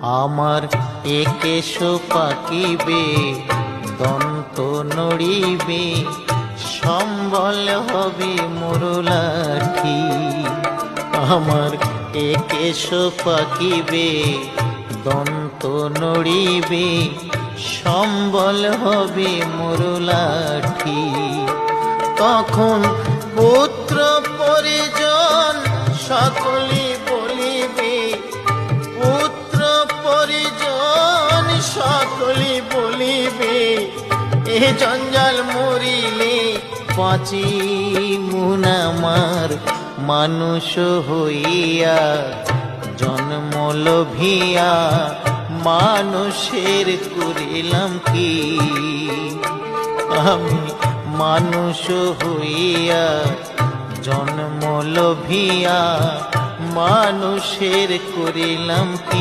আমার একেশ পাকিবে দন্ত নড়িবে সম্বল হবে মোর লাঠি। আমার একেশ পাকিবে দন্ত নড়িবে সম্বল হবে মোর লাঠি। তখন পুত্র পরিজন সকলে বলিবে, পুত্র পরিজন সকলে বলিবে, এ জঞ্জাল মরিলে বাঁচি মুনামার মানুষ হইয়া জন্ম লোভিয়া মানুষের করিলাম কি। আমি মানুষ হইয়া জন্ম লোভিয়া মানুষের করিলাম কি।